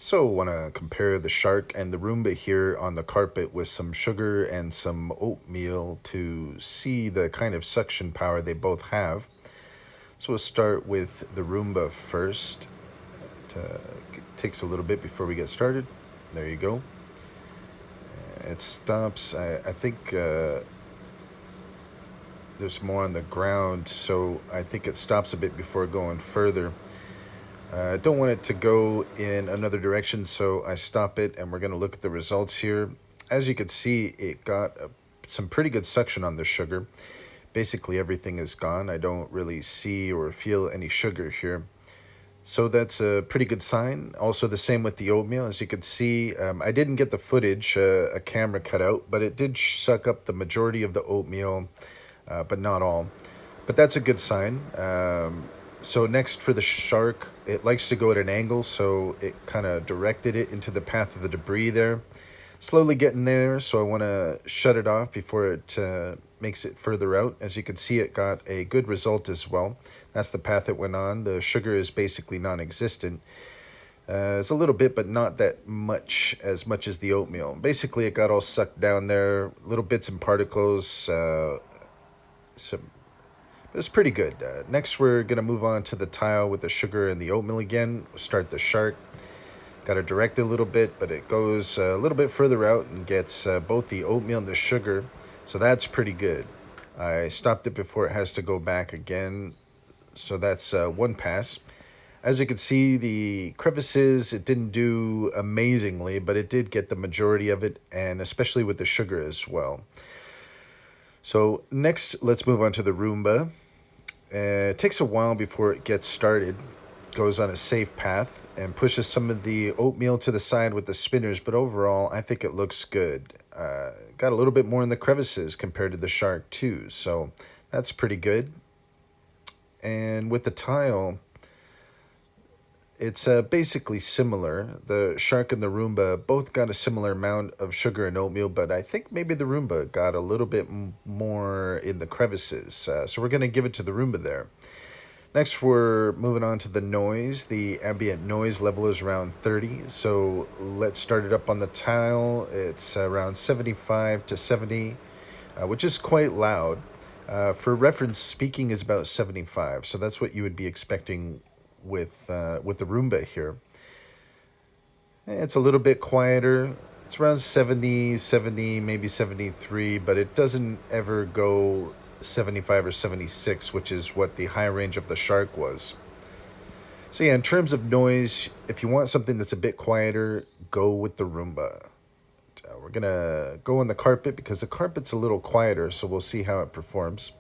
So, want to compare the shark and the Roomba here on the carpet with some sugar and some oatmeal to see the kind of suction power they both have. So, we'll start with the Roomba first. It takes a little bit before we get started. There you go. It stops. I think there's more on the ground, so I think it stops a bit before going further. I don't want it to go in another direction, so I stop it and we're going to look at the results here. As you can see, it got some pretty good suction on the sugar. Basically, everything is gone. I don't really see or feel any sugar here. So that's a pretty good sign. Also, the same with the oatmeal. As you can see, I didn't get the footage, a camera cut out, but it did suck up the majority of the oatmeal, but not all. But that's a good sign. So next for the shark, it likes to go at an angle, so it kind of directed it into the path of the debris there. Slowly getting there, so I want to shut it off before it makes it further out. As you can see, it got a good result as well. That's the path it went on. The sugar is basically non-existent. It's a little bit, but not that much as the oatmeal. Basically, it got all sucked down there, little bits and particles. Some It was pretty good. Next, we're going to move on to the tile with the sugar and the oatmeal again. We'll start the shark. Got to direct it a little bit, but it goes a little bit further out and gets both the oatmeal and the sugar. So that's pretty good. I stopped it before it has to go back again. So that's one pass. As you can see, the crevices, it didn't do amazingly, but it did get the majority of it, and especially with the sugar as well. So next, let's move on to the Roomba. It takes a while before it gets started, goes on a safe path, and pushes some of the oatmeal to the side with the spinners, but overall, I think it looks good. Got a little bit more in the crevices compared to the shark, too, so that's pretty good. And with the tile, it's basically similar. The shark and the Roomba both got a similar amount of sugar and oatmeal, but I think maybe the Roomba got a little bit more in the crevices. So we're going to give it to the Roomba there. Next, we're moving on to the noise. The ambient noise level is around 30. So let's start it up on the tile. It's around 75 to 70, which is quite loud. For reference, speaking is about 75. So that's what you would be expecting with the Roomba here. It's a little bit quieter. It's around 70, 70, maybe 73, but it doesn't ever go 75 or 76, which is what the high range of the shark was. So yeah, in terms of noise, if you want something that's a bit quieter, go with the Roomba. We're going to go on the carpet because the carpet's a little quieter, so we'll see how it performs.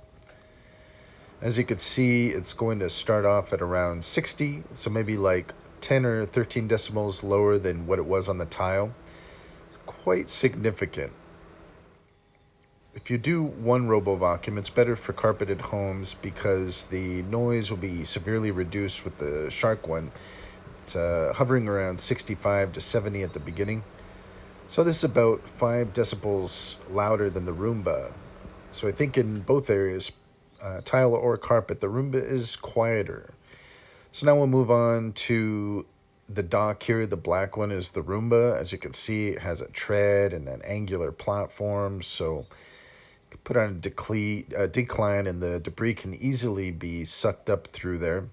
As you can see, it's going to start off at around 60, so maybe like 10 or 13 decibels lower than what it was on the tile. Quite significant. If you do one RoboVacuum, it's better for carpeted homes because the noise will be severely reduced with the Shark one. It's hovering around 65 to 70 at the beginning. So this is about 5 decibels louder than the Roomba. So I think in both areas, tile or carpet, the Roomba is quieter. So now we'll move on to the dock here. The black one is the Roomba. As you can see, it has a tread and an angular platform. So you can put on a decline and the debris can easily be sucked up through there.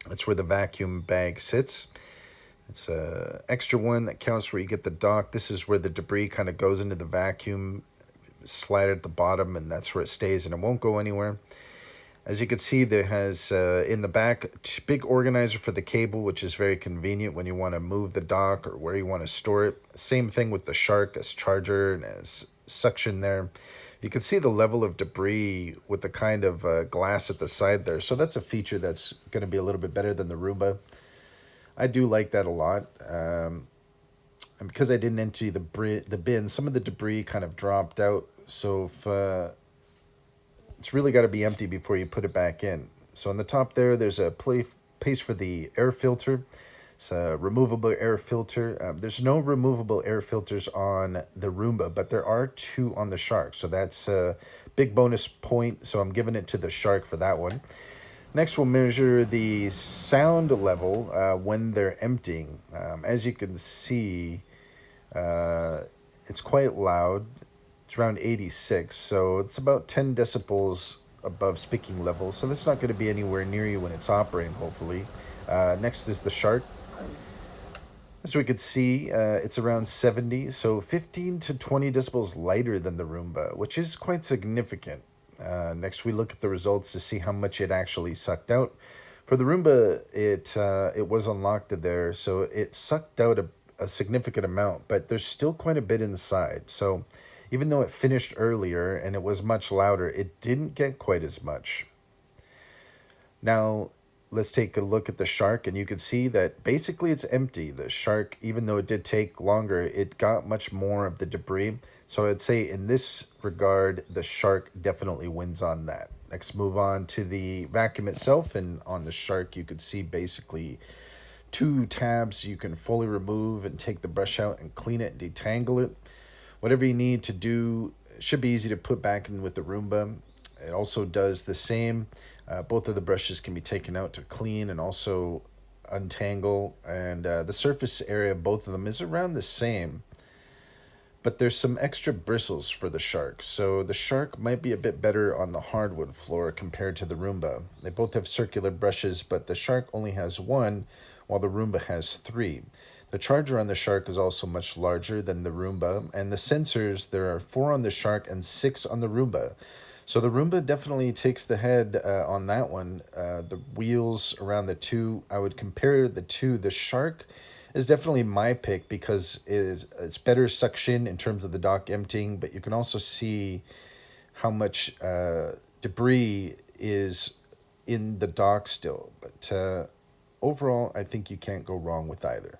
That's where the vacuum bag sits. It's a extra one that counts where you get the dock. This is where the debris kind of goes into the vacuum, slide at the bottom, and that's where it stays and it won't go anywhere. As you can see, there has in the back a big organizer for the cable, which is very convenient when you want to move the dock or where you want to store it. Same thing with the Shark as charger and as suction there. You can see the level of debris with the kind of glass at the side there. So that's a feature that's going to be a little bit better than the Roomba. I do like that a lot. And because I didn't empty the bin, some of the debris kind of dropped out. So if it's really got to be empty before you put it back in. So on the top there's a place for the air filter. It's a removable air filter. There's no removable air filters on the Roomba, but there are 2 on the Shark. So that's a big bonus point. So I'm giving it to the Shark for that one. Next, we'll measure the sound level when they're emptying. As you can see, uh, it's quite loud. It's around 86, so it's about 10 decibels above speaking level. So that's not going to be anywhere near you when it's operating, hopefully. Next is the shark. As we could see, it's around 70, so 15 to 20 decibels lighter than the Roomba, which is quite significant. Next, we look at the results to see how much it actually sucked out. For the Roomba, it was unlocked there, so it sucked out a significant amount, but there's still quite a bit inside. So even though it finished earlier and it was much louder, it didn't get quite as much. Now, let's take a look at the shark, and you can see that basically it's empty. The shark, even though it did take longer, it got much more of the debris. So I'd say in this regard, the shark definitely wins on that. Next, move on to the vacuum itself, and on the shark, you could see basically two tabs you can fully remove and take the brush out and clean it, detangle it. Whatever you need to do, it should be easy to put back in with the Roomba. It also does the same. Both of the brushes can be taken out to clean and also untangle, and the surface area of both of them is around the same, but there's some extra bristles for the shark, so the shark might be a bit better on the hardwood floor compared to the Roomba. They both have circular brushes, but the shark only has one, while the Roomba has three. The charger on the shark is also much larger than the Roomba, and the sensors, there are four on the shark and six on the Roomba. So the Roomba definitely takes the head on that one. The wheels around the two, I would compare the two. The shark is definitely my pick because it's better suction in terms of the dock emptying, but you can also see how much debris is in the dock still. But overall, I think you can't go wrong with either.